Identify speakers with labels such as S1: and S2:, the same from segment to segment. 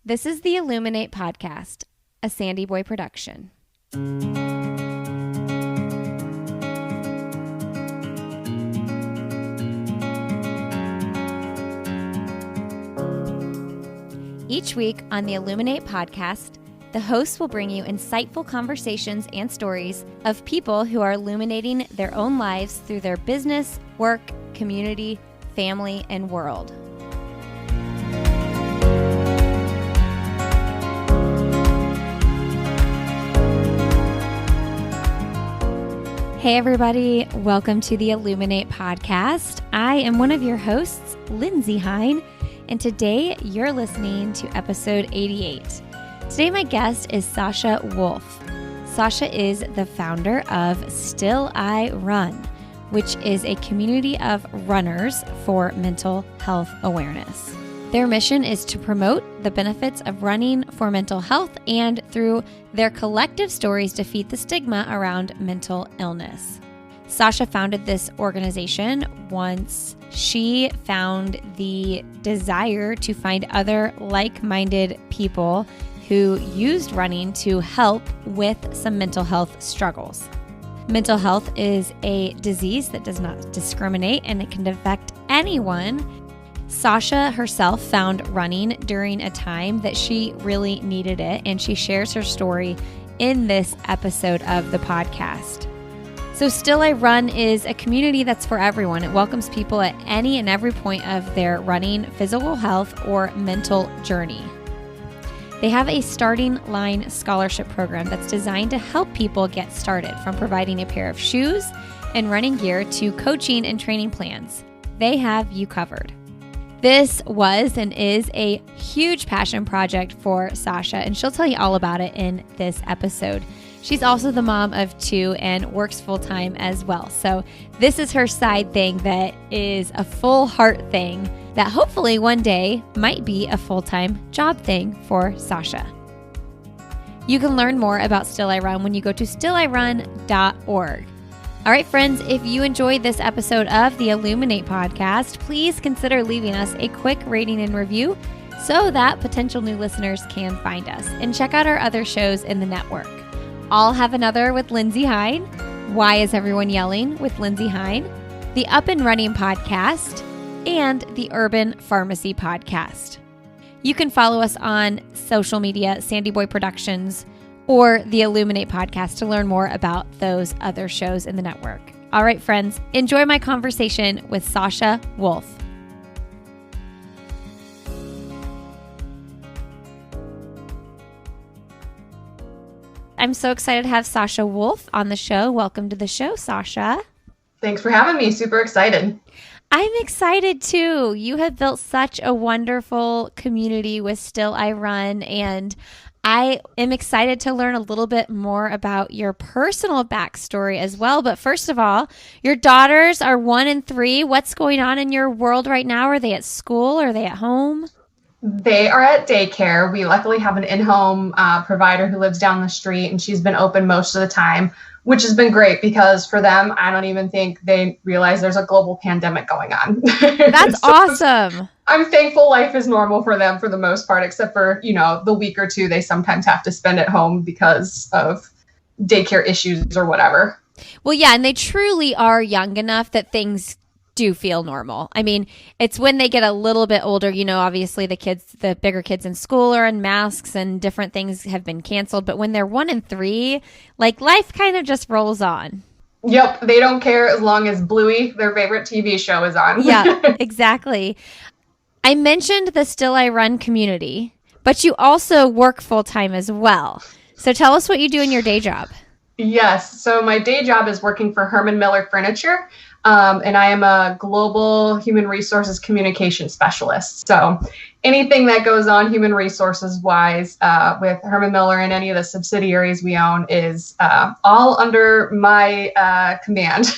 S1: This is the Illuminate Podcast, a Sandy Boy production. Each week on the Illuminate Podcast, the hosts will bring you insightful conversations and stories of people who are illuminating their own lives through their business, work, community, family, and world. Hey everybody, welcome to the Illuminate Podcast. I am one of your hosts, Lindsay Hine, and today you're listening to episode 88. Today my guest is Sasha Wolff. Sasha is the founder of Still I Run, which is a community of runners for mental health awareness. Their mission is to promote the benefits of running for mental health and through their collective stories defeat the stigma around mental illness. Sasha founded this organization once she found the desire to find other like-minded people who used running to help with some mental health struggles. Mental health is a disease that does not discriminate and it can affect anyone. Sasha herself found running during a time that she really needed it, and she shares her story in this episode of the podcast. So Still I Run is a community that's for everyone. It welcomes people at any and every point of their running, physical health, or mental journey. They have a starting line scholarship program that's designed to help people get started, from providing a pair of shoes and running gear to coaching and training plans. They have you covered. This was and is a huge passion project for Sasha, and she'll tell you all about it in this episode. She's also the mom of two and works full-time as well. So this is her side thing that is a full heart thing that hopefully one day might be a full-time job thing for Sasha. You can learn more about Still I Run when you go to stillirun.org. All right, friends, if you enjoyed this episode of the Illuminate Podcast, please consider leaving us a quick rating and review so that potential new listeners can find us. And check out our other shows in the network. I'll Have Another with Lindsay Hine, Why Is Everyone Yelling with Lindsay Hine, the Up and Running Podcast, and the Urban Pharmacy Podcast. You can follow us on social media, Sandy Boy Productions, or the Illuminate Podcast to learn more about those other shows in the network. All right, friends, enjoy my conversation with Sasha Wolff. I'm so excited to have Sasha Wolff on the show. Welcome to the show, Sasha.
S2: Thanks for having me. Super excited.
S1: I'm excited too. You have built such a wonderful community with Still I Run, and I am excited to learn a little bit more about your personal backstory as well. But first of all, your daughters are 1 and 3. What's going on in your world right now? Are they at school? Are they at home?
S2: They are at daycare. We luckily have an in-home provider who lives down the street, and she's been open most of the time, which has been great because for them, I don't even think they realize there's a global pandemic going on.
S1: That's awesome.
S2: I'm thankful life is normal for them for the most part, except for, the week or two they sometimes have to spend at home because of daycare issues or whatever.
S1: Well, yeah, and they truly are young enough that things do feel normal. I mean, it's when they get a little bit older, obviously the bigger kids in school are in masks and different things have been canceled. But when they're 1 and 3, life kind of just rolls on.
S2: Yep. They don't care as long as Bluey, their favorite TV show, is on.
S1: Yeah, exactly. I mentioned the Still I Run community, but you also work full-time as well. So tell us what you do in your day job.
S2: Yes. So my day job is working for Herman Miller Furniture. And I am a global human resources communication specialist. So anything that goes on human resources wise with Herman Miller and any of the subsidiaries we own is all under my command.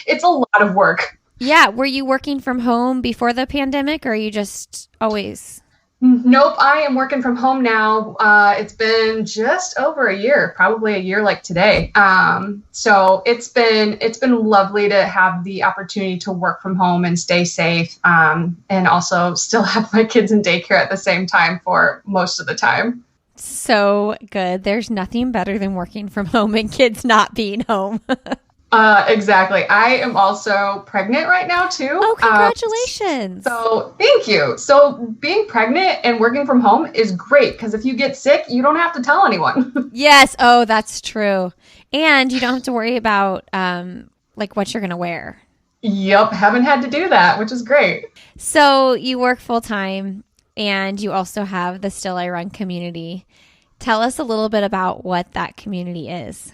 S2: It's a lot of work.
S1: Yeah. Were you working from home before the pandemic, or are you just always?
S2: Nope, I am working from home now. It's been just over a year, probably a year like today. So it's been lovely to have the opportunity to work from home and stay safe, and also still have my kids in daycare at the same time for most of the time.
S1: So good. There's nothing better than working from home and kids not being home.
S2: Exactly. I am also pregnant right now too.
S1: Oh, congratulations.
S2: So thank you. So being pregnant and working from home is great because if you get sick, you don't have to tell anyone.
S1: Yes. Oh, that's true. And you don't have to worry about like what you're going to wear.
S2: Yep. Haven't had to do that, which is great.
S1: So you work full time and you also have the Still I Run community. Tell us a little bit about what that community is.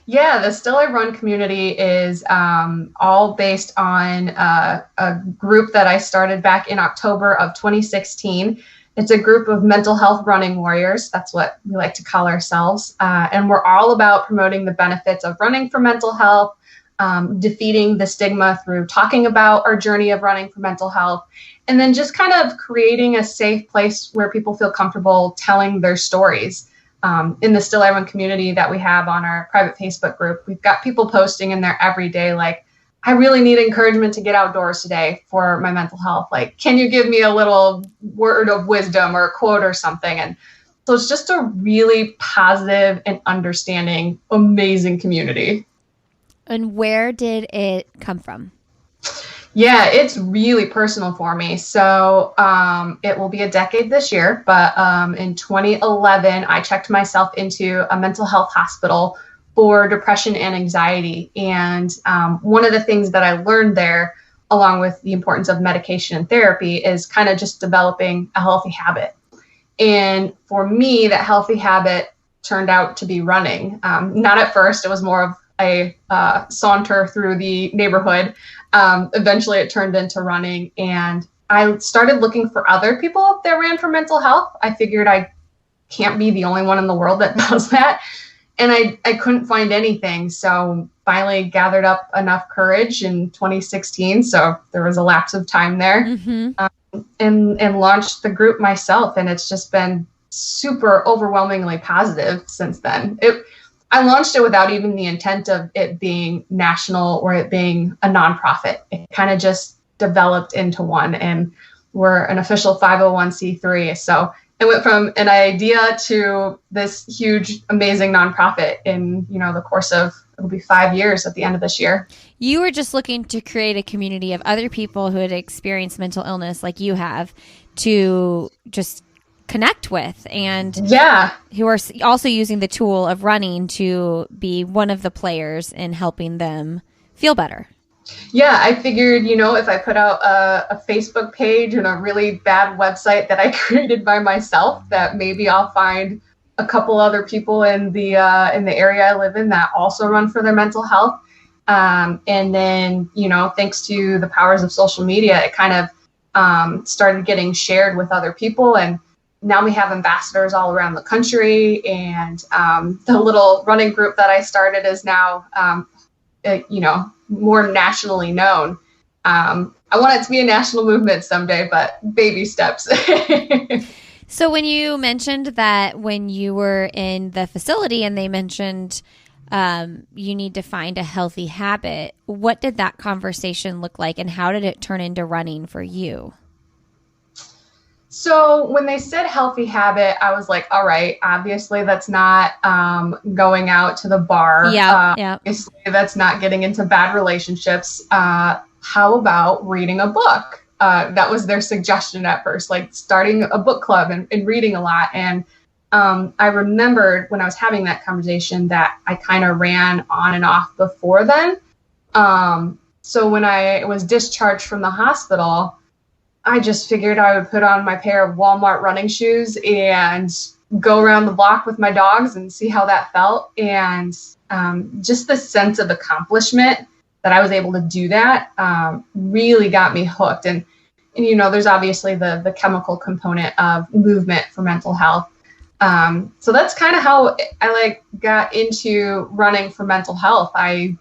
S2: Yeah, the Still I Run community is all based on a group that I started back in October of 2016. It's a group of mental health running warriors. That's what we like to call ourselves. And we're all about promoting the benefits of running for mental health, defeating the stigma through talking about our journey of running for mental health, and then just kind of creating a safe place where people feel comfortable telling their stories. In the Still I Run community that we have on our private Facebook group, we've got people posting in there every day like, I really need encouragement to get outdoors today for my mental health. Like, can you give me a little word of wisdom or a quote or something? And so it's just a really positive and understanding, amazing community.
S1: And where did it come from?
S2: Yeah, it's really personal for me. So it will be a decade this year, but in 2011, I checked myself into a mental health hospital for depression and anxiety. And one of the things that I learned there, along with the importance of medication and therapy, is kind of just developing a healthy habit. And for me, that healthy habit turned out to be running. Not at first, it was more of a saunter through the neighborhood. Eventually it turned into running, and I started looking for other people that ran for mental health. I figured I can't be the only one in the world that does that. And I couldn't find anything. So finally gathered up enough courage in 2016. So there was a lapse of time there, and launched the group myself. And it's just been super overwhelmingly positive since then. I launched it without even the intent of it being national or it being a nonprofit. It kind of just developed into one, and we're an official 501c3. So it went from an idea to this huge, amazing nonprofit in, the course of, it'll be 5 years at the end of this year.
S1: You were just looking to create a community of other people who had experienced mental illness like you have to just connect with, and who are also using the tool of running to be one of the players in helping them feel better.
S2: Yeah, I figured, if I put out a Facebook page and a really bad website that I created by myself, that maybe I'll find a couple other people in the area I live in that also run for their mental health. And then, thanks to the powers of social media, it kind of started getting shared with other people, and now we have ambassadors all around the country, and the little running group that I started is now, more nationally known. I want it to be a national movement someday, but baby steps.
S1: So when you mentioned that when you were in the facility and they mentioned you need to find a healthy habit, what did that conversation look like, and how did it turn into running for you?
S2: So when they said healthy habit, I was like, all right, obviously that's not going out to the bar. Obviously that's not getting into bad relationships. How about reading a book? That was their suggestion at first, like starting a book club and reading a lot. And I remembered when I was having that conversation that I kind of ran on and off before then. So when I was discharged from the hospital, I just figured I would put on my pair of Walmart running shoes and go around the block with my dogs and see how that felt. And just the sense of accomplishment that I was able to do that really got me hooked. And there's obviously the chemical component of movement for mental health. So that's kind of how I got into running for mental health. I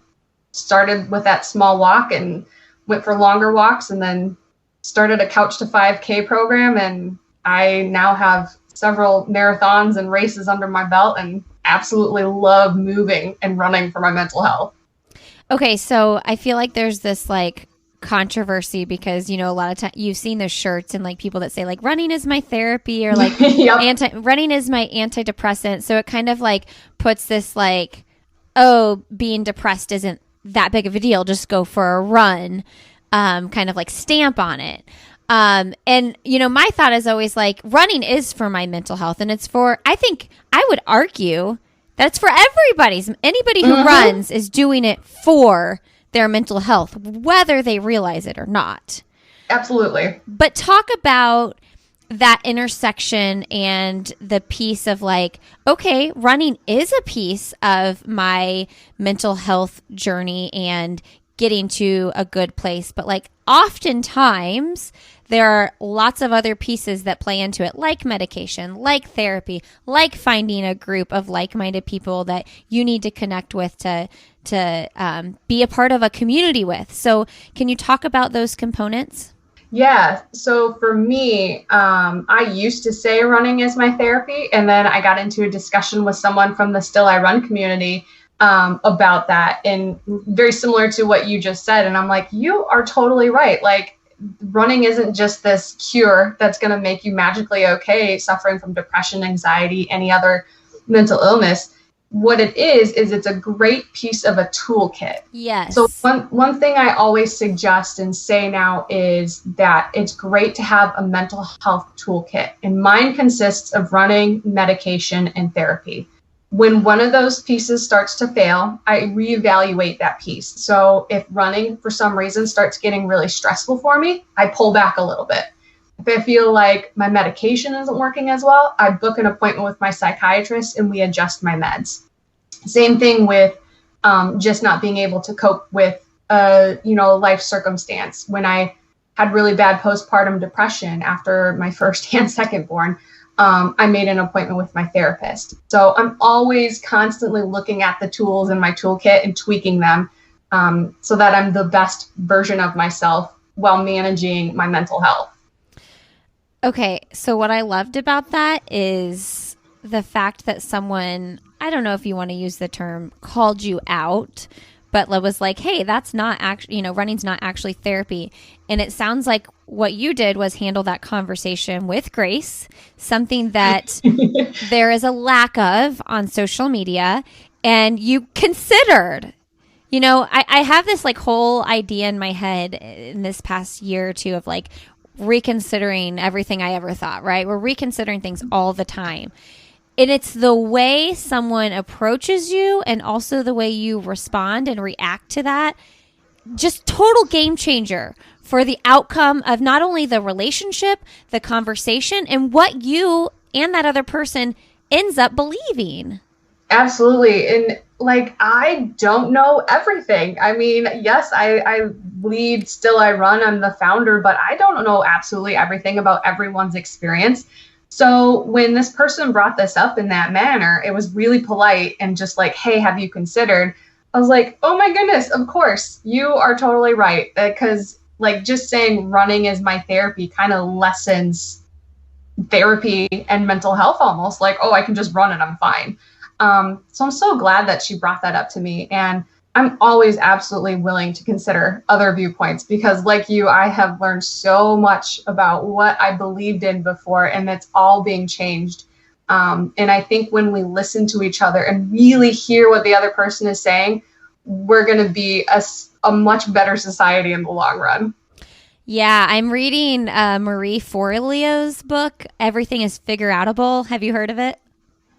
S2: started with that small walk and went for longer walks, and then started a Couch to 5K program, and I now have several marathons and races under my belt and absolutely love moving and running for my mental health.
S1: Okay, so I feel like there's this like controversy because, you know, a lot of time you've seen those shirts and like people that say like running is my therapy or like
S2: Yep.
S1: running is my antidepressant. So it kind of like puts this like, oh, being depressed isn't that big of a deal. Just go for a run, kind of like stamp on it. And you know, my thought is always like running is for my mental health, and it's for, I think I would argue that it's for everybody's. Anybody who runs is doing it for their mental health, whether they realize it or not.
S2: Absolutely.
S1: But talk about that intersection and the piece of like, okay, running is a piece of my mental health journey and getting to a good place. But like oftentimes there are lots of other pieces that play into it, like medication, like therapy, like finding a group of like-minded people that you need to connect with to be a part of a community with. So can you talk about those components?
S2: Yeah. So for me, I used to say running is my therapy. And then I got into a discussion with someone from the Still I Run community about that. And very similar to what you just said. And I'm like, you are totally right. Like, running isn't just this cure that's going to make you magically okay suffering from depression, anxiety, any other mental illness. What it is it's a great piece of a toolkit.
S1: Yes.
S2: So one thing I always suggest and say now is that it's great to have a mental health toolkit. And mine consists of running, medication, and therapy. When one of those pieces starts to fail, I reevaluate that piece. So if running for some reason starts getting really stressful for me, I pull back a little bit. If I feel like my medication isn't working as well, I book an appointment with my psychiatrist and we adjust my meds. Same thing with just not being able to cope with life circumstance. When I had really bad postpartum depression after my first and second born, I made an appointment with my therapist. So I'm always constantly looking at the tools in my toolkit and tweaking them so that I'm the best version of myself while managing my mental health.
S1: Okay, so what I loved about that is the fact that someone, I don't know if you want to use the term, called you out, but was like, hey, that's not actually, running's not actually therapy. And it sounds like what you did was handle that conversation with grace, something that there is a lack of on social media. And you considered, I have this like whole idea in my head in this past year or two of like reconsidering everything I ever thought, right? We're reconsidering things all the time. And it's the way someone approaches you and also the way you respond and react to that. Just total game changer for the outcome of not only the relationship, the conversation, and what you and that other person ends up believing.
S2: Absolutely. And like, I don't know everything. I mean, yes, I lead Still I Run. I'm the founder, but I don't know absolutely everything about everyone's experience. So when this person brought this up in that manner, it was really polite and just like, hey, have you considered? I was like, oh my goodness, of course, you are totally right. Because like just saying running is my therapy kind of lessens therapy and mental health almost. Like, oh, I can just run and I'm fine. So I'm so glad that she brought that up to me. And I'm always absolutely willing to consider other viewpoints because like you, I have learned so much about what I believed in before, and it's all being changed. And I think when we listen to each other and really hear what the other person is saying, we're going to be a much better society in the long run.
S1: Yeah, I'm reading Marie Forleo's book, Everything is Figure Outable. Have you heard of it?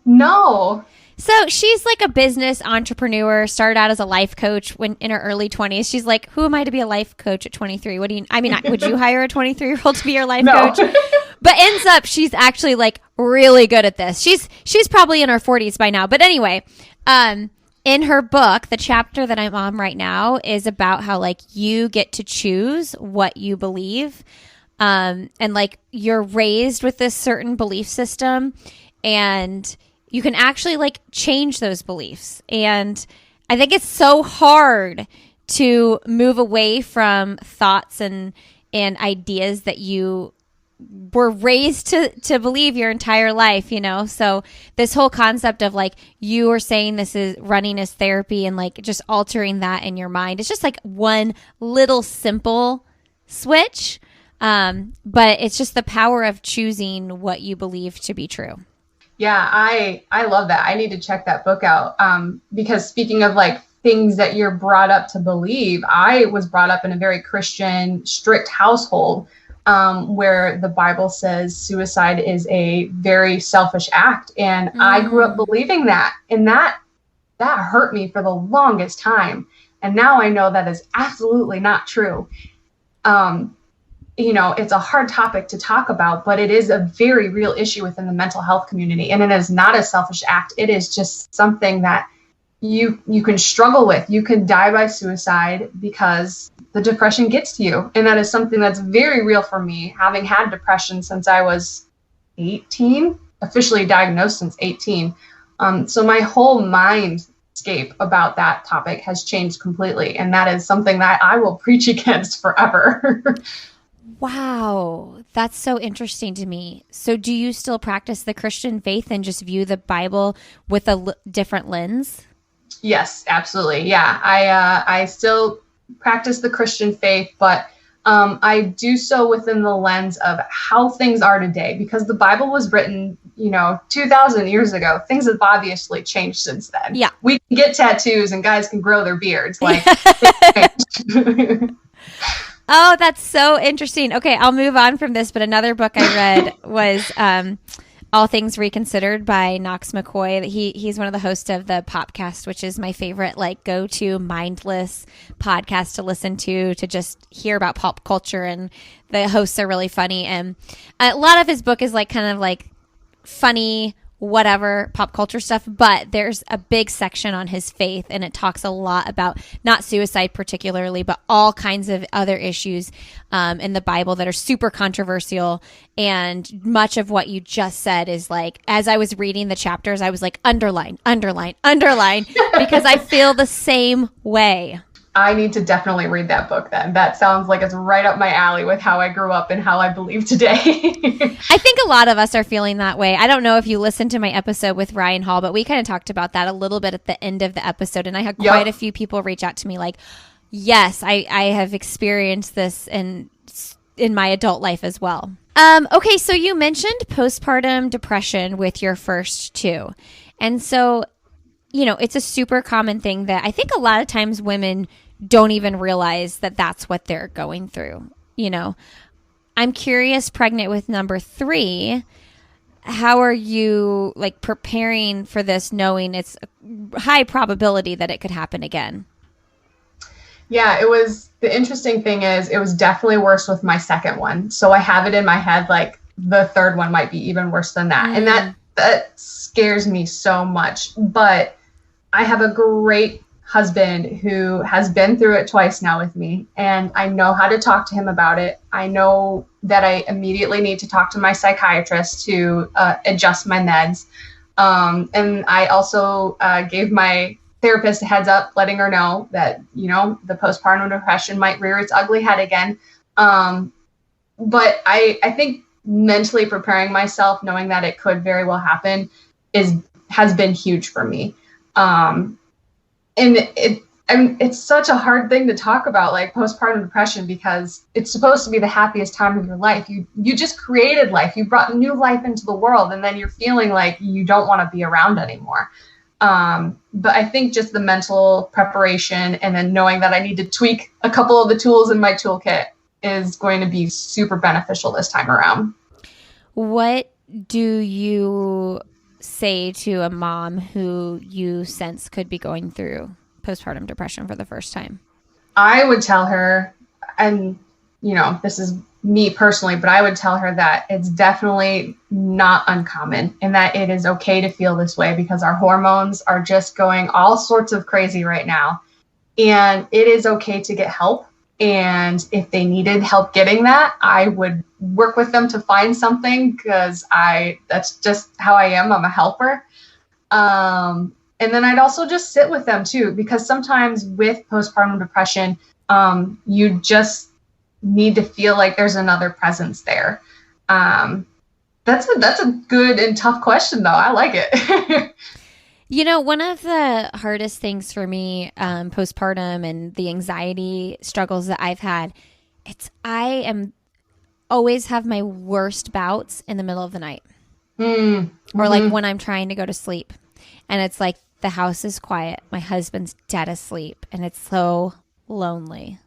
S2: No.
S1: So she's like a business entrepreneur, started out as a life coach when in her early 20s. She's like, who am I to be a life coach at 23? Would you hire a 23-year-old to be your life coach? But ends up, she's actually like really good at this. She's probably in her 40s by now. But anyway, in her book, the chapter that I'm on right now is about how like you get to choose what you believe. And like you're raised with this certain belief system and you can actually like change those beliefs. And I think it's so hard to move away from thoughts and ideas that you were raised to believe your entire life, So this whole concept of like you were saying this is running as therapy and like just altering that in your mind. It's just like one little simple switch. But it's just the power of choosing what you believe to be true.
S2: Yeah, I love that. I need to check that book out. Because speaking of like things that you're brought up to believe, I was brought up in a very Christian, strict household, where the Bible says suicide is a very selfish act. And I grew up believing that, and that hurt me for the longest time. And now I know that is absolutely not true. It's a hard topic to talk about, but it is a very real issue within the mental health community. And it is not a selfish act. It is just something that you can struggle with. You can die by suicide because the depression gets to you. And that is something that's very real for me, having had depression since I was 18, officially diagnosed since 18. So my whole mindscape about that topic has changed completely. And that is something that I will preach against forever.
S1: Wow. That's so interesting to me. So do you still practice the Christian faith and just view the Bible with a different lens?
S2: Yes, absolutely. Yeah. I still practice the Christian faith, but I do so within the lens of how things are today, because the Bible was written, 2,000 years ago. Things have obviously changed since then.
S1: Yeah.
S2: We can get tattoos and guys can grow their beards. Like,
S1: oh, that's so interesting. Okay, I'll move on from this, but another book I read was All Things Reconsidered by Knox McCoy. He's one of the hosts of the Popcast, which is my favorite like go-to mindless podcast to listen to just hear about pop culture, and the hosts are really funny. And a lot of his book is like kind of like funny, whatever pop culture stuff, but there's a big section on his faith, and it talks a lot about not suicide particularly, but all kinds of other issues in the Bible that are super controversial. And much of what you just said is like, as I was reading the chapters, I was like, underline, underline, underline, because I feel the same way.
S2: I need to definitely read that book then. That sounds like it's right up my alley with how I grew up and how I believe today.
S1: I think a lot of us are feeling that way. I don't know if you listened to my episode with Ryan Hall, but we kind of talked about that a little bit at the end of the episode. And I had quite a few people reach out to me like, yes, I have experienced this in my adult life as well. Okay, so you mentioned postpartum depression with your first two. And so, it's a super common thing that I think a lot of times women don't even realize that that's what they're going through. I'm curious, pregnant with number 3, how are you like preparing for this, knowing it's a high probability that it could happen again?
S2: Yeah, the interesting thing is it was definitely worse with my second one. So I have it in my head, like the third one might be even worse than that. And that scares me so much. But I have a great husband who has been through it twice now with me, and I know how to talk to him about it. I know that I immediately need to talk to my psychiatrist to adjust my meds. And I also gave my therapist a heads up, letting her know that, the postpartum depression might rear its ugly head again. But I think mentally preparing myself, knowing that it could very well happen, has been huge for me. And it's such a hard thing to talk about, like postpartum depression, because it's supposed to be the happiest time of your life. You just created life. You brought new life into the world, and then you're feeling like you don't want to be around anymore. But I think just the mental preparation, and then knowing that I need to tweak a couple of the tools in my toolkit, is going to be super beneficial this time around. What
S1: do you say to a mom who you sense could be going through postpartum depression for the first time?
S2: I would tell her, and this is me personally, but I would tell her that it's definitely not uncommon, and that it is okay to feel this way, because our hormones are just going all sorts of crazy right now. And it is okay to get help. And if they needed help getting that, I would work with them to find something, because that's just how I am. I'm a helper. And then I'd also just sit with them too, because sometimes with postpartum depression, you just need to feel like there's another presence there. That's a good and tough question, though. I like it.
S1: One of the hardest things for me, postpartum and the anxiety struggles that I've had, I am always have my worst bouts in the middle of the night.
S2: Mm-hmm.
S1: Or like when I'm trying to go to sleep and it's like the house is quiet, my husband's dead asleep, and it's so lonely.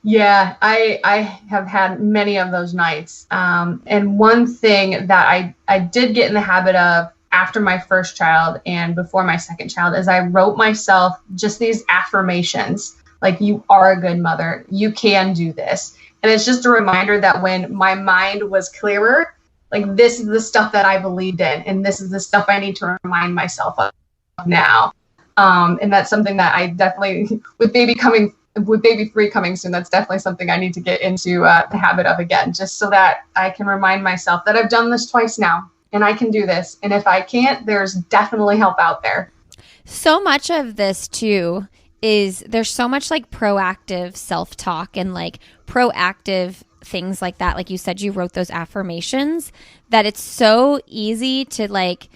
S2: Yeah, I have had many of those nights. And one thing that I did get in the habit of after my first child and before my second child is I wrote myself just these affirmations, like, you are a good mother, you can do this. And it's just a reminder that when my mind was clearer, like, this is the stuff that I believed in, and this is the stuff I need to remind myself of now. And that's something that I definitely, with baby 3 coming soon, that's definitely something I need to get into the habit of again, just so that I can remind myself that I've done this twice now and I can do this. And if I can't, there's definitely help out there.
S1: So much of this too is there's so much like proactive self-talk and like proactive things like that. Like you said, you wrote those affirmations, that it's so easy to like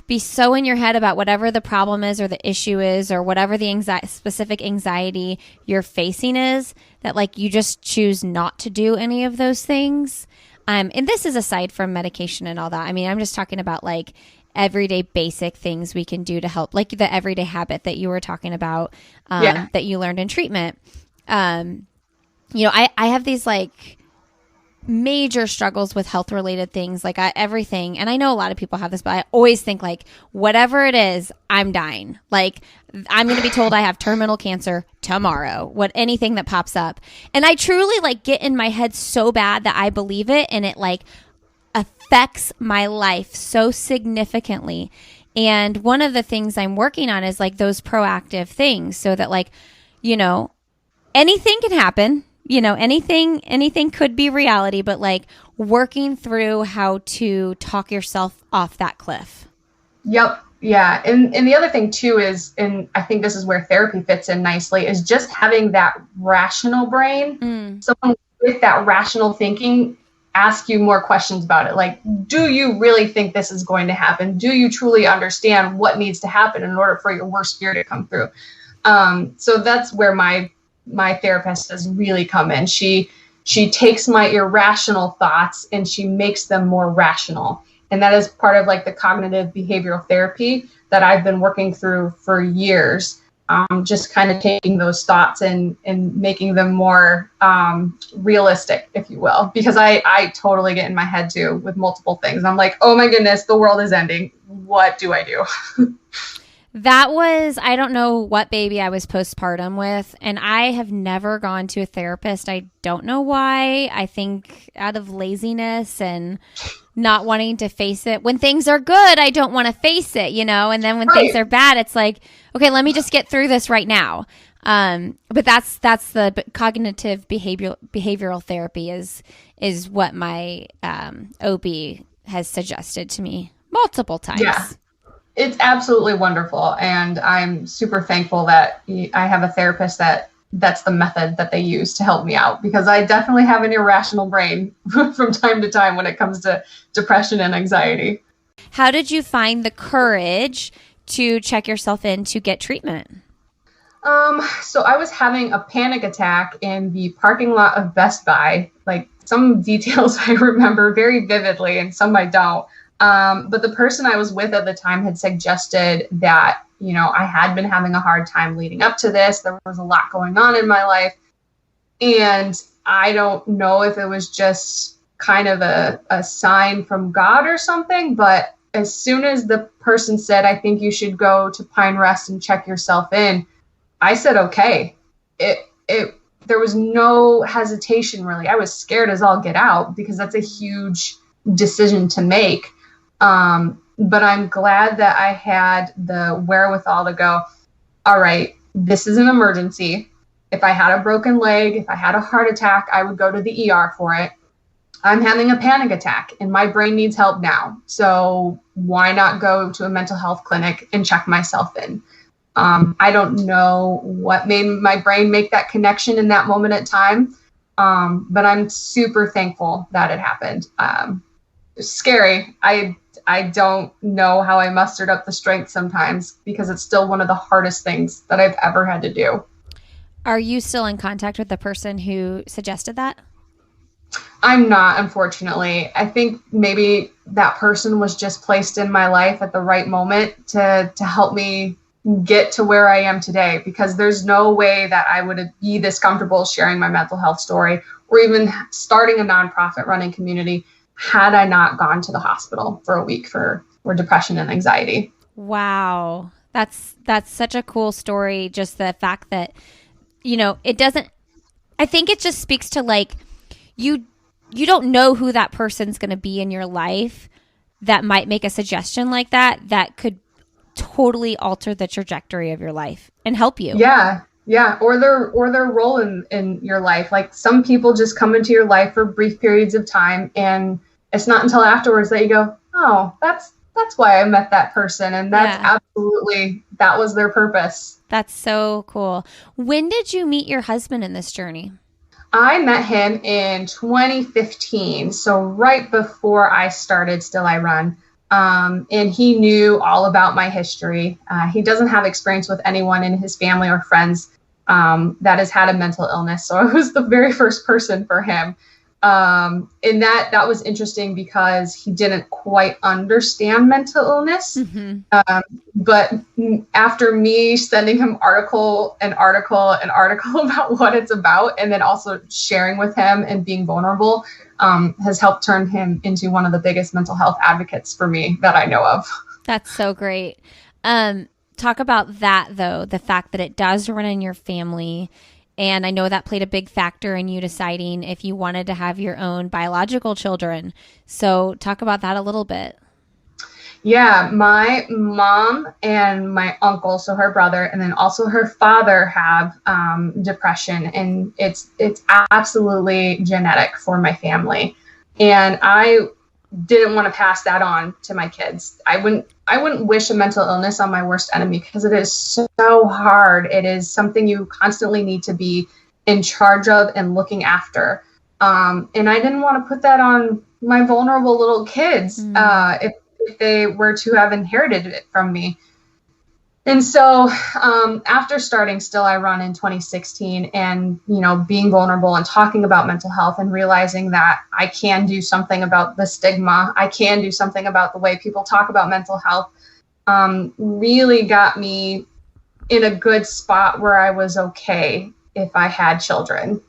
S1: be so in your head about whatever the problem is or the issue is or whatever the specific anxiety you're facing is, that like you just choose not to do any of those things. And this is aside from medication and all that. I mean, I'm just talking about like everyday basic things we can do to help, like the everyday habit that you were talking about, that you learned in treatment. I have these like major struggles with health related things, like everything. And I know a lot of people have this, but I always think like, whatever it is, I'm dying. Like I'm going to be told I have terminal cancer tomorrow, anything that pops up. And I truly like get in my head so bad that I believe it, and it like affects my life so significantly. And one of the things I'm working on is like those proactive things, so that like, anything can happen. Anything could be reality, but like working through how to talk yourself off that cliff.
S2: Yep. Yeah. And the other thing too is, and I think this is where therapy fits in nicely, is just having that rational brain. Someone with that rational thinking ask you more questions about it. Like, do you really think this is going to happen? Do you truly understand what needs to happen in order for your worst fear to come through? So that's where my therapist has really come in. She takes my irrational thoughts and she makes them more rational. And that is part of like the cognitive behavioral therapy that I've been working through for years. Just kind of taking those thoughts and making them more realistic, if you will, because I totally get in my head too with multiple things. I'm like, oh my goodness, the world is ending. What do I do?
S1: That was, I don't know what baby I was postpartum with, and I have never gone to a therapist. I don't know why. I think out of laziness and not wanting to face it. When things are good, I don't want to face it, and then when things are bad, it's like, okay, let me just get through this right now. But that's the cognitive behavioral therapy is what my OB has suggested to me multiple times.
S2: Yeah. It's absolutely wonderful. And I'm super thankful that I have a therapist that's the method that they use to help me out, because I definitely have an irrational brain from time to time when it comes to depression and anxiety.
S1: How did you find the courage to check yourself in to get treatment?
S2: So I was having a panic attack in the parking lot of Best Buy. Like, some details I remember very vividly and some I don't. But the person I was with at the time had suggested that, I had been having a hard time leading up to this. There was a lot going on in my life. And I don't know if it was just kind of a sign from God or something, but as soon as the person said, I think you should go to Pine Rest and check yourself in, I said, okay. There was no hesitation, really. I was scared as all get out, because that's a huge decision to make. But I'm glad that I had the wherewithal to go, all right, this is an emergency. If I had a broken leg, if I had a heart attack, I would go to the ER for it. I'm having a panic attack and my brain needs help now. So why not go to a mental health clinic and check myself in? I don't know what made my brain make that connection in that moment in time, But I'm super thankful that it happened. It's scary. I don't know how I mustered up the strength sometimes, because it's still one of the hardest things that I've ever had to do.
S1: Are you still in contact with the person who suggested that?
S2: I'm not, unfortunately. I think maybe that person was just placed in my life at the right moment to help me get to where I am today, because there's no way that I would be this comfortable sharing my mental health story or even starting a nonprofit running community had I not gone to the hospital for a week for depression and anxiety.
S1: Wow. That's such a cool story. Just the fact that, it doesn't, I think it just speaks to like, you don't know who that person's going to be in your life that might make a suggestion like that could totally alter the trajectory of your life and help you.
S2: Yeah. Yeah. Or their role in your life. Like, some people just come into your life for brief periods of time, and it's not until afterwards that you go, oh, that's why I met that person. And that's absolutely, that was their purpose.
S1: That's so cool. When did you meet your husband in this journey?
S2: I met him in 2015. So right before I started Still I Run. And he knew all about my history. He doesn't have experience with anyone in his family or friends that has had a mental illness. So I was the very first person for him. And that was interesting because he didn't quite understand mental illness. Mm-hmm. But after me sending him article about what it's about, and then also sharing with him and being vulnerable, has helped turn him into one of the biggest mental health advocates for me that I know of. That's
S1: so great. Talk about that, though, the fact that it does run in your family. And I know that played a big factor in you deciding if you wanted to have your own biological children. So talk about that a little bit.
S2: Yeah, my mom and my uncle, so her brother, and then also her father have depression, and it's absolutely genetic for my family. And I didn't want to pass that on to my kids. I wouldn't wish a mental illness on my worst enemy, because it is so hard. It is something you constantly need to be in charge of and looking after. And I didn't want to put that on my vulnerable little kids if they were to have inherited it from me. And so after starting Still I Run in 2016 and, being vulnerable and talking about mental health and realizing that I can do something about the stigma, I can do something about the way people talk about mental health, really got me in a good spot where I was okay if I had children.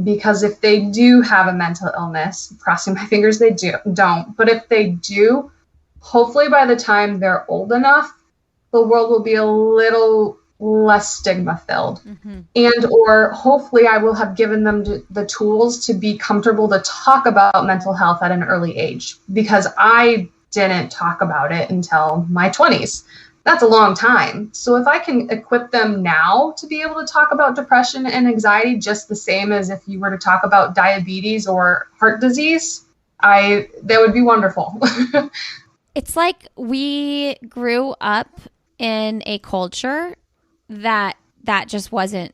S2: Because if they do have a mental illness, crossing my fingers they don't, but if they do, hopefully by the time they're old enough, the world will be a little less stigma filled. Mm-hmm. And or hopefully I will have given them the tools to be comfortable to talk about mental health at an early age, because I didn't talk about it until my 20s. That's a long time. So if I can equip them now to be able to talk about depression and anxiety just the same as if you were to talk about diabetes or heart disease, that would be wonderful.
S1: It's like we grew up in a culture that just wasn't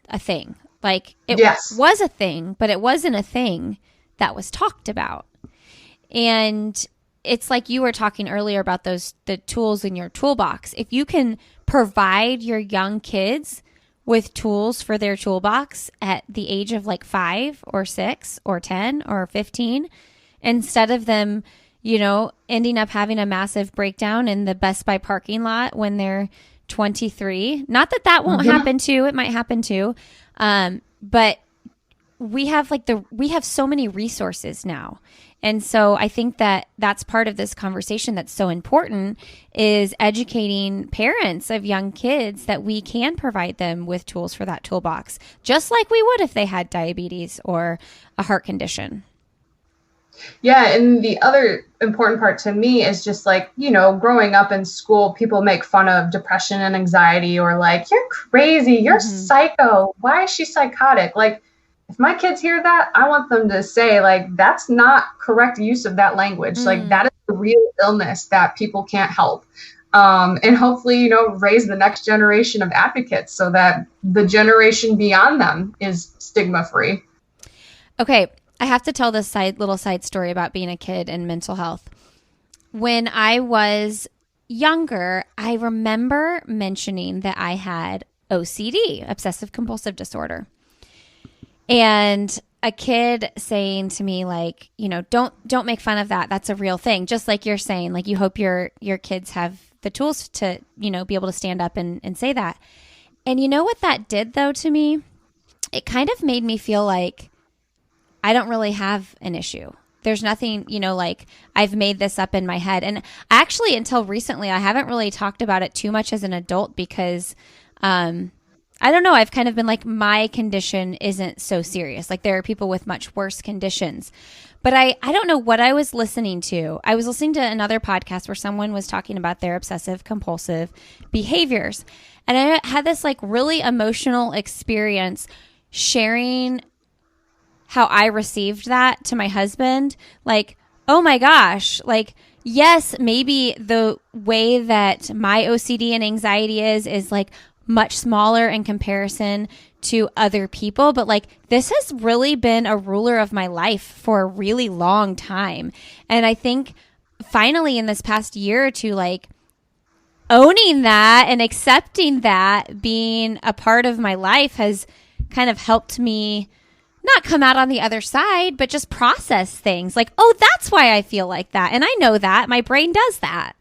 S1: a thing. Like it was a thing, but it wasn't a thing that was talked about. And it's like you were talking earlier about the tools in your toolbox. If you can provide your young kids with tools for their toolbox at the age of like 5 or 6 or 10 or 15, instead of them, ending up having a massive breakdown in the Best Buy parking lot when they're 23. Not that won't happen too. It might happen too. But we have so many resources now. And so I think that that's part of this conversation that's so important, is educating parents of young kids that we can provide them with tools for that toolbox, just like we would if they had diabetes or a heart condition.
S2: Yeah. And the other important part to me is just like, growing up in school, people make fun of depression and anxiety, or like, you're crazy, you're psycho. Why is she psychotic? Like, if my kids hear that, I want them to say, like, that's not correct use of that language. Like, that is a real illness that people can't help. And hopefully, raise the next generation of advocates so that the generation beyond them is stigma free.
S1: Okay, I have to tell this little side story about being a kid and mental health. When I was younger, I remember mentioning that I had OCD, obsessive compulsive disorder. And a kid saying to me, like, don't make fun of that. That's a real thing. Just like you're saying, like, you hope your kids have the tools to, be able to stand up and say that. And you know what that did though to me? It kind of made me feel like I don't really have an issue. There's nothing, like I've made this up in my head. And actually, until recently, I haven't really talked about it too much as an adult because, I don't know. I've kind of been like, my condition isn't so serious. Like there are people with much worse conditions. But I don't know what I was listening to. I was listening to another podcast where someone was talking about their obsessive compulsive behaviors. And I had this like really emotional experience sharing how I received that to my husband. Like, oh my gosh, like, yes, maybe the way that my OCD and anxiety is like much smaller in comparison to other people, but like this has really been a ruler of my life for a really long time. And I think finally in this past year or two, like owning that and accepting that being a part of my life has kind of helped me not come out on the other side, but just process things like, oh, that's why I feel like that. And I know that my brain does that,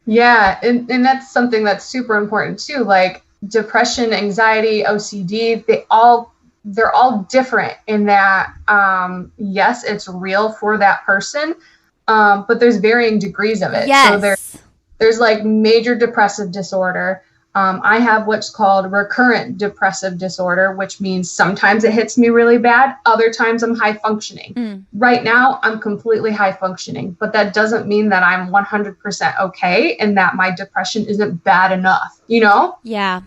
S2: Yeah, and that's something that's super important too. Like depression, anxiety, OCD, they're all different in that, yes, it's real for that person, but there's varying degrees of it.
S1: Yes.
S2: So there's like major depressive disorder. I have what's called recurrent depressive disorder, which means sometimes it hits me really bad. Other times I'm high functioning. Right now, I'm completely high functioning, but that doesn't mean that I'm 100% okay and that my depression isn't bad enough,
S1: Yeah.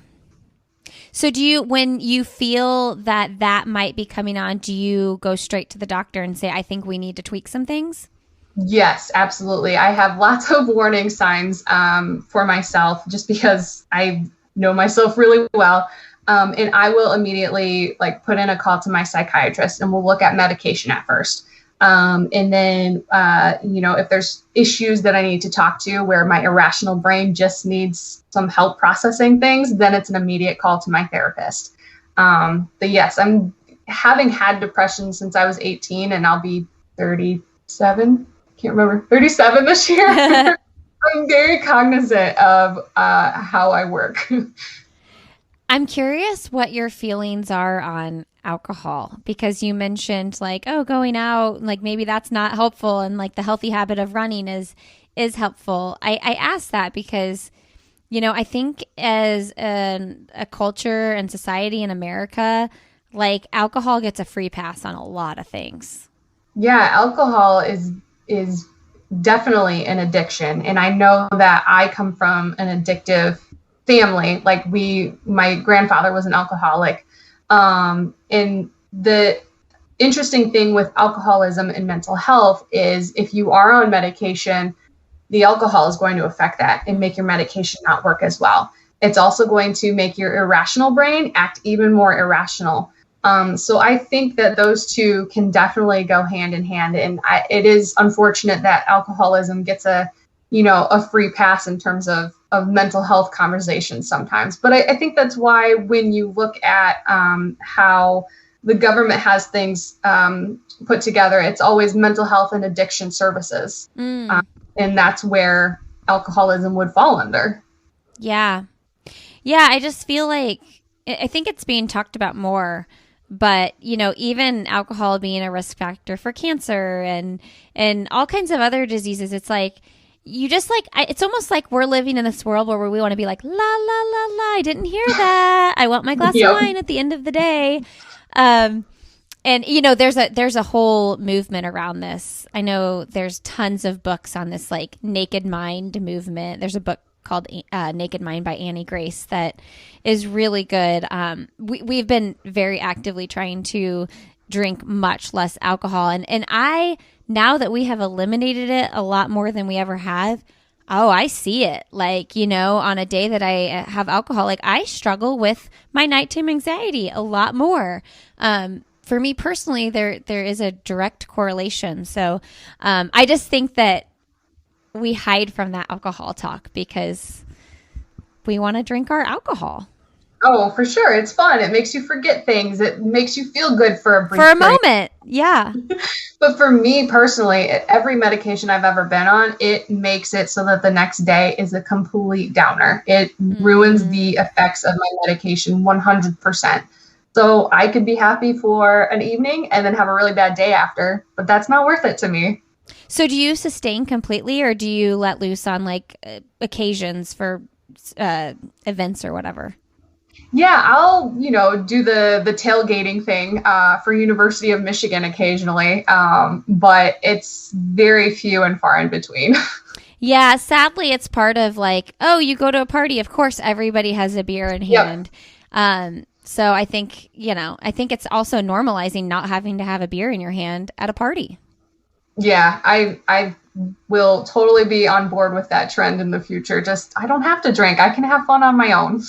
S1: So when you feel that might be coming on, do you go straight to the doctor and say, I think we need to tweak some things?
S2: Yes, absolutely. I have lots of warning signs for myself just because I know myself really well. And I will immediately put in a call to my psychiatrist and we'll look at medication at first. And then, if there's issues that I need to talk to where my irrational brain just needs some help processing things, then it's an immediate call to my therapist. But yes, I'm having had depression since I was 18 and I'll be 37. Can't remember, 37 this year. I'm very cognizant of how I work.
S1: I'm curious what your feelings are on alcohol, because you mentioned going out, maybe that's not helpful. And the healthy habit of running is helpful. I ask that because, I think as a culture and society in America, alcohol gets a free pass on a lot of things. Yeah,
S2: alcohol is definitely an addiction. And I know that I come from an addictive family. My grandfather was an alcoholic. And the interesting thing with alcoholism and mental health is if you are on medication, the alcohol is going to affect that and make your medication not work as well. It's also going to make your irrational brain act even more irrational. So I think that those two can definitely go hand in hand. And it is unfortunate that alcoholism gets a free pass in terms of mental health conversations sometimes. But I think that's why when you look at how the government has things put together, it's always mental health and addiction services. And that's where alcoholism would fall under.
S1: Yeah. Yeah, I just feel like I think it's being talked about more. But, even alcohol being a risk factor for cancer and all kinds of other diseases, it's it's almost like we're living in this world where we want to be like, la, la, la, la, I didn't hear that. I want my glass of wine at the end of the day. And, there's a whole movement around this. I know there's tons of books on this, naked mind movement. There's a book called Naked Mind by Annie Grace that is really good. We've been very actively trying to drink much less alcohol. And I, now that we have eliminated it a lot more than we ever have, I see it. On a day that I have alcohol, I struggle with my nighttime anxiety a lot more. for me personally, there is a direct correlation. So I just think that we hide from that alcohol talk because we want to drink our alcohol.
S2: Oh, for sure. It's fun. It makes you forget things. It makes you feel good for a brief
S1: moment. Yeah.
S2: But for me personally, every medication I've ever been on, it makes it so that the next day is a complete downer. It ruins the effects of my medication 100%. So I could be happy for an evening and then have a really bad day after, but that's not worth it to me.
S1: So do you sustain completely, or do you let loose on like occasions for events or whatever?
S2: Yeah, I'll, do the tailgating thing for University of Michigan occasionally, but it's very few and far in between.
S1: Yeah, sadly, it's part of like, oh, you go to a party, of course, everybody has a beer in hand. Yep. So I think, it's also normalizing not having to have a beer in your hand at a party.
S2: Yeah, I will totally be on board with that trend in the future. Just, I don't have to drink. I can have fun on my own.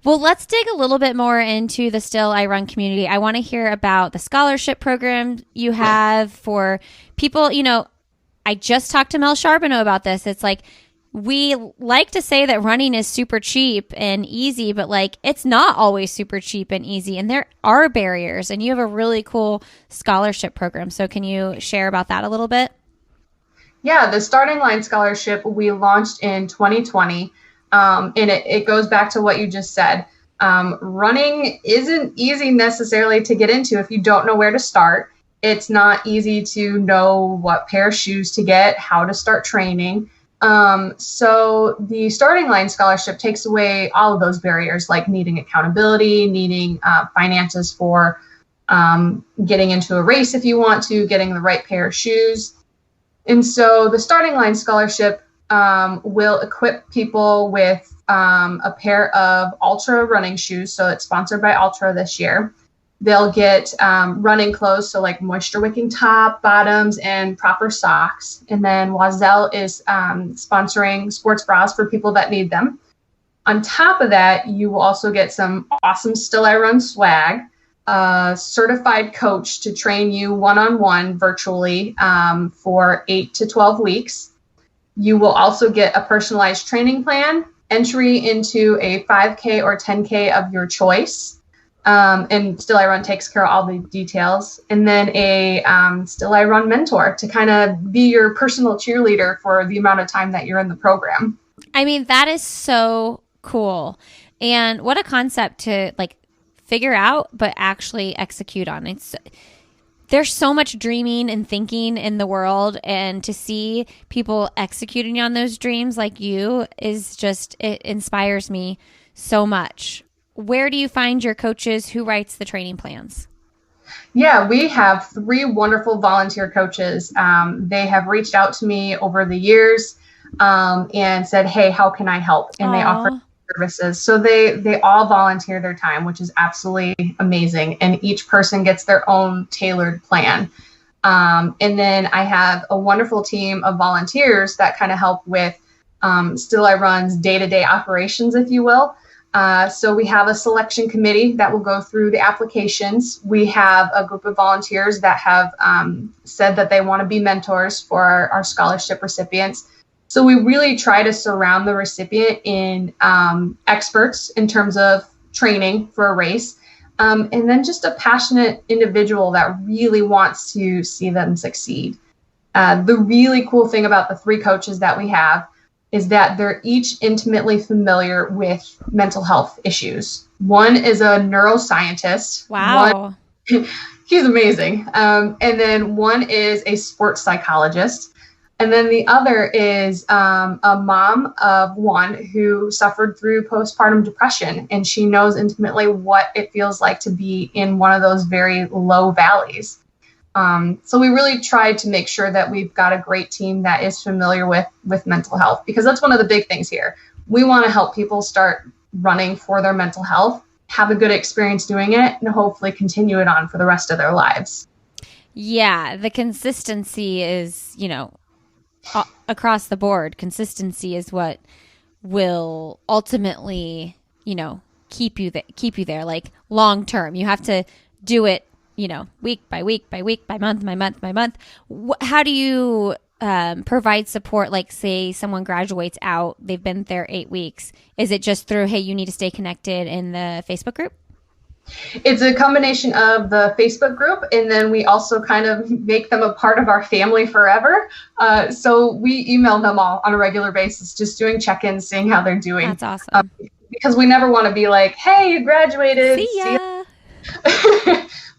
S1: Well, let's dig a little bit more into the Still I Run community. I want to hear about the scholarship program you have for people. I just talked to Mel Charbonneau about this. It's like, we like to say that running is super cheap and easy, but like it's not always super cheap and easy. And there are barriers, and you have a really cool scholarship program. So can you share about that a little bit?
S2: Yeah, the Starting Line Scholarship we launched in 2020. And it goes back to what you just said. Running isn't easy necessarily to get into if you don't know where to start. It's not easy to know what pair of shoes to get, how to start training. So the Starting Line Scholarship takes away all of those barriers, like needing accountability, needing finances for getting into a race if you want to, getting the right pair of shoes. And so the Starting Line Scholarship will equip people with a pair of Ultra running shoes. So it's sponsored by Ultra this year. They'll get running clothes, so like moisture wicking top, bottoms, and proper socks. And then Oiselle is sponsoring sports bras for people that need them. On top of that, you will also get some awesome Still I Run swag, a certified coach to train you one-on-one virtually for 8 to 12 weeks. You will also get a personalized training plan, entry into a 5K or 10K of your choice. And Still I Run takes care of all the details. And then a Still I Run mentor to kind of be your personal cheerleader for the amount of time that you're in the program.
S1: I mean, that is so cool. And what a concept to like figure out, but actually execute on. There's so much dreaming and thinking in the world, and to see people executing on those dreams like you is just, it inspires me so much. Where do you find your coaches? Who writes the training plans?
S2: Yeah, we have 3 wonderful volunteer coaches. They have reached out to me over the years and said, hey, how can I help? And they offer services. So they all volunteer their time, which is absolutely amazing. And each person gets their own tailored plan. And then I have a wonderful team of volunteers that kind of help with Still I Run's day-to-day operations, if you will. So we have a selection committee that will go through the applications. We have a group of volunteers that have said that they want to be mentors for our scholarship recipients. So we really try to surround the recipient in experts in terms of training for a race, and then just a passionate individual that really wants to see them succeed. The really cool thing about the 3 coaches that we have is that they're each intimately familiar with mental health issues. One is a neuroscientist.
S1: Wow.
S2: He's amazing. And then one is a sports psychologist. And then the other is a mom of one who suffered through postpartum depression, and she knows intimately what it feels like to be in one of those very low valleys. So we really tried to make sure that we've got a great team that is familiar with mental health, because that's one of the big things here. We want to help people start running for their mental health, have a good experience doing it, and hopefully continue it on for the rest of their lives.
S1: Yeah, the consistency is, across the board. Consistency is what will ultimately, keep you there, like long term. You have to do it week by week by week, by month, by month. How do you provide support? Like, say someone graduates out, they've been there 8 weeks. Is it just through, hey, you need to stay connected in the Facebook group?
S2: It's a combination of the Facebook group, and then we also kind of make them a part of our family forever. So we email them all on a regular basis, just doing check-ins, seeing how they're doing.
S1: That's awesome.
S2: Because we never want to be like, hey, you graduated.
S1: See ya.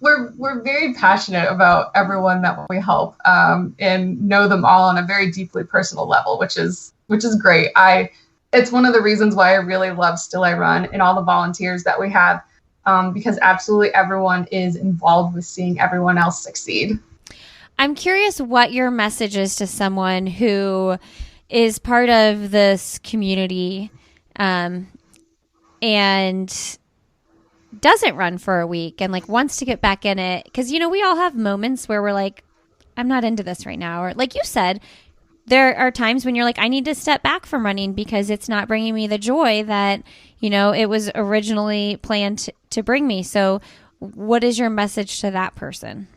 S2: We're very passionate about everyone that we help, and know them all on a very deeply personal level, which is great. It's one of the reasons why I really love Still I Run and all the volunteers that we have. Because absolutely everyone is involved with seeing everyone else succeed.
S1: I'm curious what your message is to someone who is part of this community and doesn't run for a week and wants to get back in it. Because, we all have moments where we're like, I'm not into this right now. Or like you said, there are times when you're like, I need to step back from running because it's not bringing me the joy that, it was originally planned to bring me. So what is your message to that person?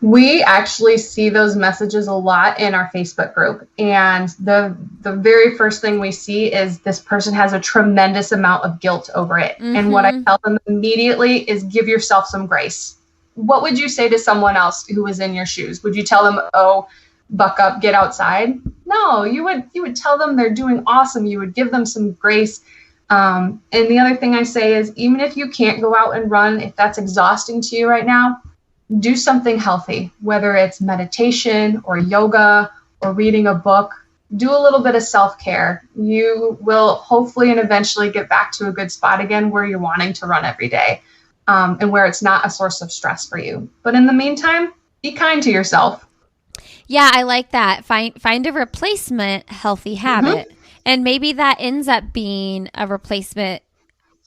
S2: We actually see those messages a lot in our Facebook group. And the very first thing we see is this person has a tremendous amount of guilt over it. Mm-hmm. And what I tell them immediately is give yourself some grace. What would you say to someone else who was in your shoes? Would you tell them, oh, buck up, get outside? No, you would tell them they're doing awesome. You would give them some grace. And the other thing I say is, even if you can't go out and run, if that's exhausting to you right now, do something healthy, whether it's meditation or yoga or reading a book. Do a little bit of self-care. You will hopefully and eventually get back to a good spot again where you're wanting to run every day, and where it's not a source of stress for you. But in the meantime, be kind to yourself.
S1: Yeah, I like that. Find a replacement healthy habit. Mm-hmm. And maybe that ends up being a replacement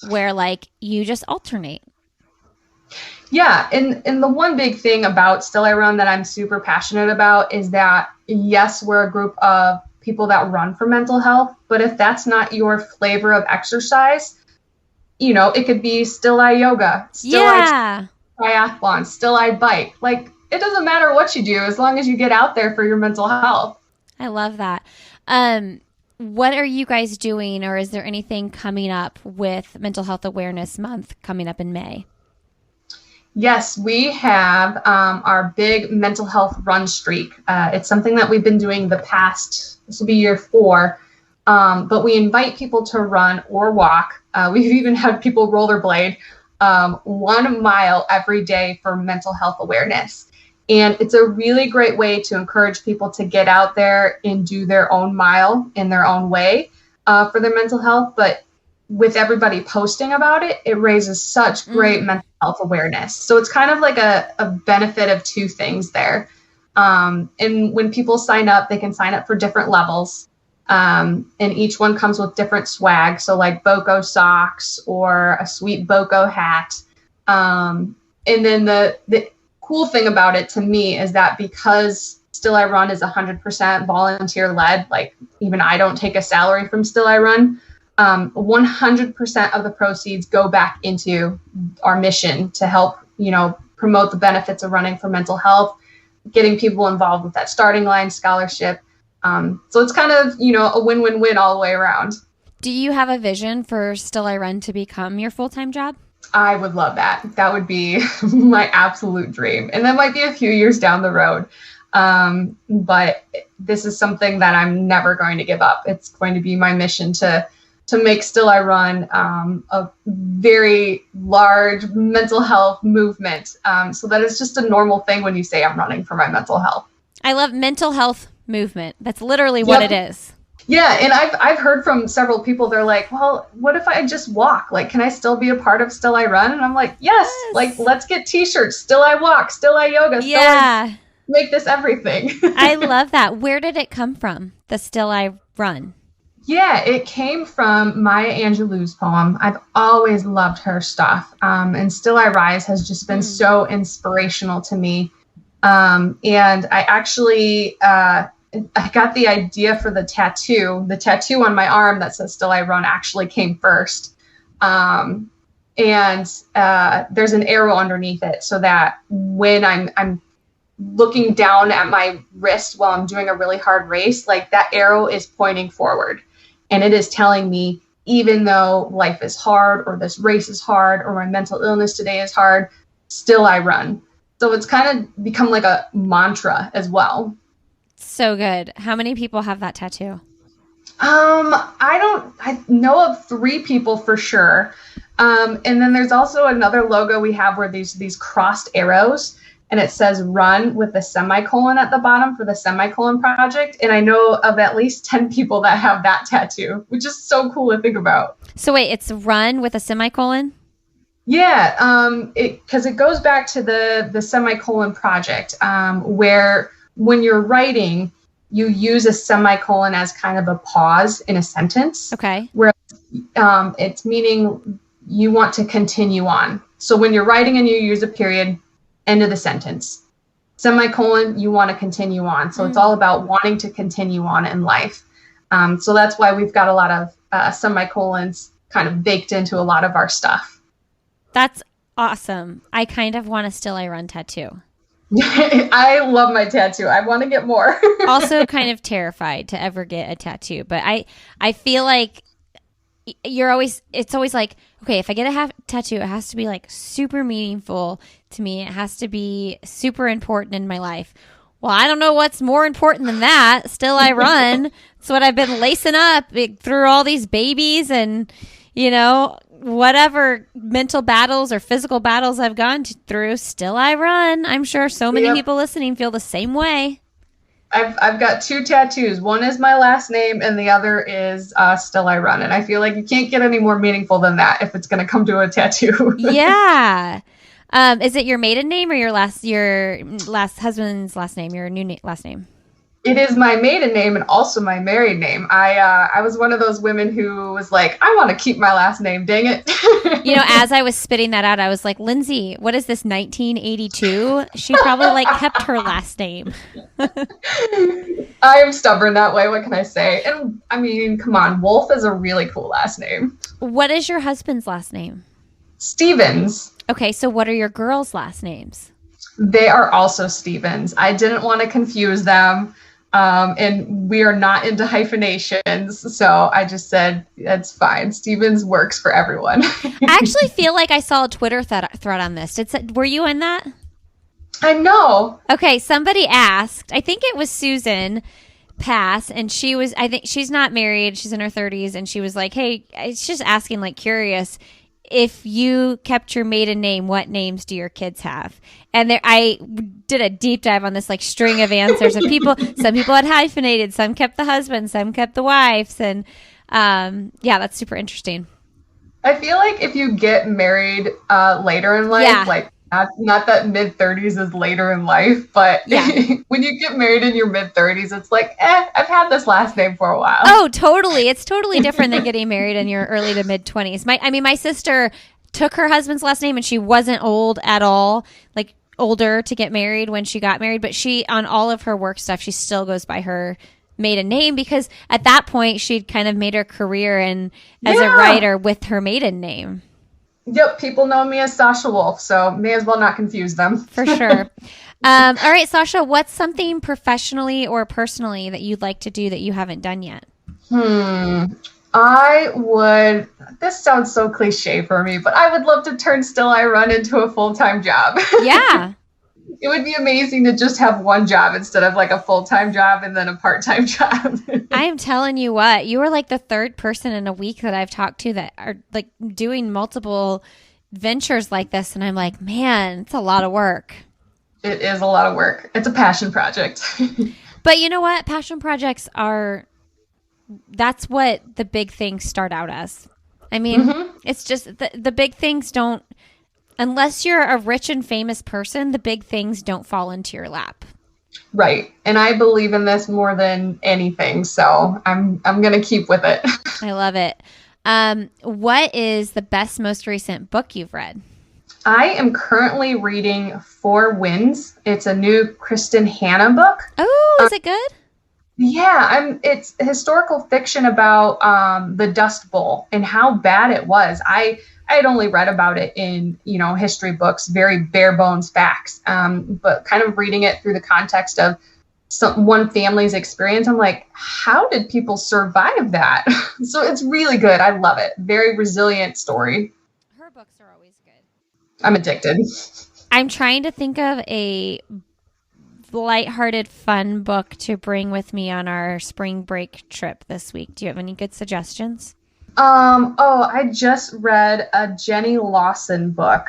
S1: where you just alternate.
S2: Yeah. And the one big thing about Still I Run that I'm super passionate about is that, yes, we're a group of people that run for mental health, but if that's not your flavor of exercise, it could be Still I Yoga, Still I Triathlon, Still I Bike. It doesn't matter what you do as long as you get out there for your mental health.
S1: I love that. What are you guys doing, or is there anything coming up with Mental Health Awareness Month coming up in May?
S2: Yes, we have our big mental health run streak. It's something that we've been doing this will be year 4, but we invite people to run or walk. We've even had people rollerblade 1 mile every day for mental health awareness. And it's a really great way to encourage people to get out there and do their own mile in their own way for their mental health. But with everybody posting about it, it raises such great mental health awareness. So it's kind of like a benefit of two things there. And when people sign up, they can sign up for different levels. And each one comes with different swag. So like BOCO socks or a sweet BOCO hat. And then the cool thing about it to me is that because Still I Run is 100% volunteer led, even I don't take a salary from Still I Run, 100% of the proceeds go back into our mission to help, promote the benefits of running for mental health, getting people involved with that starting line scholarship. So it's kind of, a win-win-win all the way around.
S1: Do you have a vision for Still I Run to become your full-time job?
S2: I would love that. That would be my absolute dream. And that might be a few years down the road. But this is something that I'm never going to give up. It's going to be my mission to make Still I Run a very large mental health movement, so that it's just a normal thing when you say I'm running for my mental health. I love mental health movement. That's literally what it is. Yeah, and I've heard from several people, they're like, well, what if I just walk? Can I still be a part of Still I Run? And I'm like, yes. Let's get t-shirts, Still I Walk, Still I Yoga, Still I make this everything. I love that. Where did it come from, the Still I Run? Yeah, it came from Maya Angelou's poem. I've always loved her stuff. And Still I Rise has just been so inspirational to me. And I actually... I got the idea for the tattoo. The tattoo on my arm that says Still I Run actually came first. and there's an arrow underneath it, so that when I'm looking down at my wrist while I'm doing a really hard race, like that arrow is pointing forward, and it is telling me, even though life is hard, or this race is hard, or my mental illness today is hard, still I run. So it's kind of become like a mantra as well.
S1: So good. How many people have that tattoo?
S2: I know of 3 people for sure. And then there's also another logo we have where these crossed arrows, and it says run with a semicolon at the bottom for the Semicolon Project. And I know of at least 10 people that have that tattoo, which is so cool to think about.
S1: So wait, it's run with a semicolon?
S2: Yeah, because it goes back to the Semicolon Project, where when you're writing, you use a semicolon as kind of a pause in a sentence.
S1: Okay.
S2: Where it's meaning you want to continue on. So when you're writing and you use a period, end of the sentence. Semicolon, you want to continue on. So it's all about wanting to continue on in life. So that's why we've got a lot of semicolons kind of baked into a lot of our stuff.
S1: That's awesome. I kind of want a Still I Run tattoo.
S2: I love my tattoo. I want to get more.
S1: Also kind of terrified to ever get a tattoo, but I feel like it's always like, okay, if I get a tattoo, it has to be like super meaningful to me. It has to be super important in my life. Well, I don't know what's more important than that. Still I Run. It's what I've been lacing up through all these babies and, whatever mental battles or physical battles I've gone through. Still I Run. I'm sure so many people listening feel the same way.
S2: I've got 2 tattoos. One is my last name, and the other is Still I Run. And I feel like you can't get any more meaningful than that if it's going to come to a tattoo.
S1: Yeah. Is it your maiden name or your last husband's last name, your new last name?
S2: It is my maiden name and also my married name. I was one of those women who was like, I want to keep my last name, dang it.
S1: As I was spitting that out, I was like, Lindsay, what is this, 1982? She probably kept her last name.
S2: I am stubborn that way. What can I say? And I mean, come on, Wolff is a really cool last name.
S1: What is your husband's last name?
S2: Stevens.
S1: Okay, so what are your girls' last names?
S2: They are also Stevens. I didn't want to confuse them. And we are not into hyphenations. So I just said, that's fine. Stevens works for everyone.
S1: I actually feel like I saw a Twitter thread on this. Were you in that?
S2: I know.
S1: Okay. Somebody asked, I think it was Susan Pass, and I think she's not married. She's in her 30s. And she was like, hey, it's just asking, curious, if you kept your maiden name, what names do your kids have? And I did a deep dive on this string of answers of people. Some people had hyphenated, some kept the husband, some kept the wives. And that's super interesting.
S2: I feel like if you get married later in life, not that mid-30s is later in life, but when you get married in your mid-30s, it's like, I've had this last name for a while.
S1: Oh, totally. It's totally different than getting married in your early to mid-20s. My sister took her husband's last name, and she wasn't old at all, older to get married when she got married, but she, on all of her work stuff, she still goes by her maiden name because at that point, she'd kind of made her career as a writer with her maiden name.
S2: Yep, people know me as Sasha Wolff, so may as well not confuse them.
S1: For sure. All right, Sasha, what's something professionally or personally that you'd like to do that you haven't done yet?
S2: This sounds so cliche for me, but I would love to turn Still I Run into a full-time job.
S1: Yeah.
S2: It would be amazing to just have one job instead of a full-time job and then a part-time job.
S1: I am telling you what, you are the 3rd person in a week that I've talked to that are doing multiple ventures like this. And I'm like, man, it's a lot of work.
S2: It is a lot of work. It's a passion project.
S1: But you know what? Passion projects that's what the big things start out as. I mean, It's just the big things don't, unless you're a rich and famous person, the big things don't fall into your lap.
S2: Right. And I believe in this more than anything. So I'm going to keep with it.
S1: I love it. What is the best, most recent book you've read?
S2: I am currently reading Four Winds. It's a new Kristen Hanna book.
S1: Oh, is it good?
S2: Yeah, it's historical fiction about the Dust Bowl and how bad it was. I I had only read about it in, history books, very bare bones facts. But kind of reading it through the context of one family's experience, I'm like, how did people survive that? So it's really good. I love it. Very resilient story.
S1: Her books are always good.
S2: I'm addicted.
S1: I'm trying to think of a lighthearted, fun book to bring with me on our spring break trip this week. Do you have any good suggestions?
S2: I just read a Jenny Lawson book.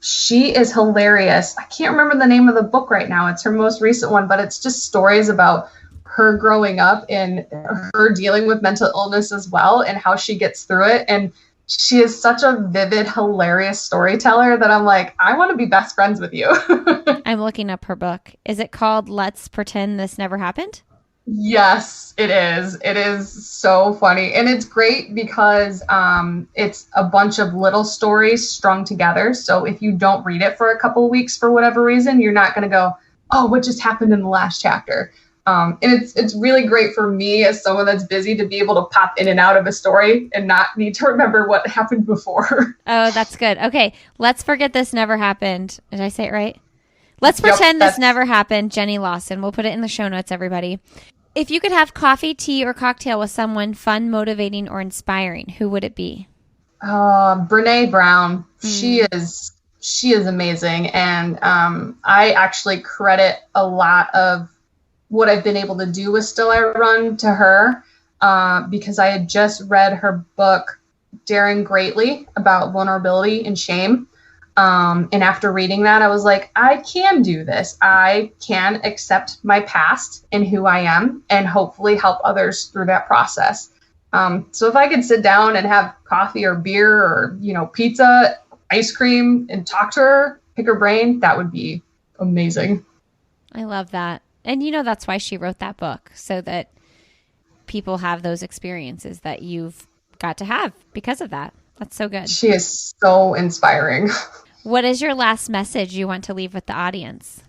S2: She is hilarious. I can't remember the name of the book right now. It's her most recent one, but it's just stories about her growing up and her dealing with mental illness as well and how she gets through it. And she is such a vivid, hilarious storyteller that I'm like, I want to be best friends with you.
S1: I'm looking up her book. Is it called Let's Pretend This Never Happened?
S2: Yes, it is. It is so funny. And it's great because it's a bunch of little stories strung together. So if you don't read it for a couple of weeks for whatever reason, you're not going to go, oh, what just happened in the last chapter? And it's really great for me as someone that's busy to be able to pop in and out of a story and not need to remember what happened before.
S1: Oh, that's good. Okay, Let's Forget This Never Happened. Did I say it right? Let's Pretend This Never Happened, Jenny Lawson. We'll put it in the show notes, everybody. If you could have coffee, tea, or cocktail with someone fun, motivating, or inspiring, who would it be?
S2: Brene Brown. She is amazing. And I actually credit a lot of what I've been able to do with Still I Run to her because I had just read her book, Daring Greatly, about vulnerability and shame. And after reading that, I was like, I can do this. I can accept my past and who I am and hopefully help others through that process. So if I could sit down and have coffee or beer or, pizza, ice cream and talk to her, pick her brain, that would be amazing.
S1: I love that. And that's why she wrote that book, so that people have those experiences that you've got to have because of that. That's so good.
S2: She is so inspiring.
S1: What is your last message you want to leave with the audience?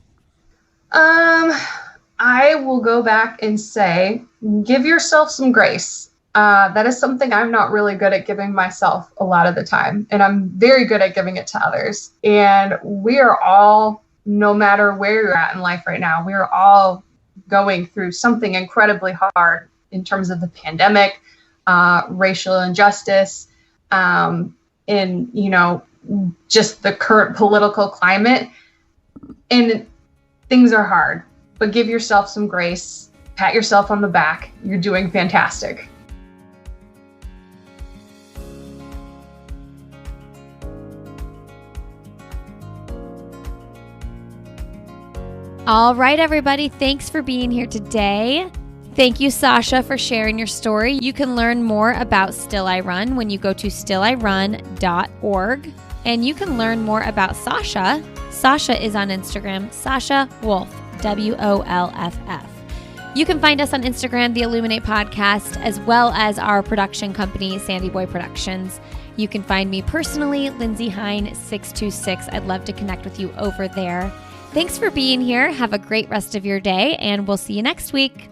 S2: I will go back and say, give yourself some grace. That is something I'm not really good at giving myself a lot of the time. And I'm very good at giving it to others. And we are all, no matter where you're at in life right now, we are all going through something incredibly hard in terms of the pandemic, racial injustice, in, just the current political climate. And things are hard, but give yourself some grace, pat yourself on the back. You're doing fantastic.
S1: All right, everybody. Thanks for being here today. Thank you, Sasha, for sharing your story. You can learn more about Still I Run when you go to stillirun.org. And you can learn more about Sasha. Sasha is on Instagram, Sasha Wolff, Wolff. You can find us on Instagram, The Illuminate Podcast, as well as our production company, Sandy Boy Productions. You can find me personally, Lindsay Hine 626. I'd love to connect with you over there. Thanks for being here. Have a great rest of your day, and we'll see you next week.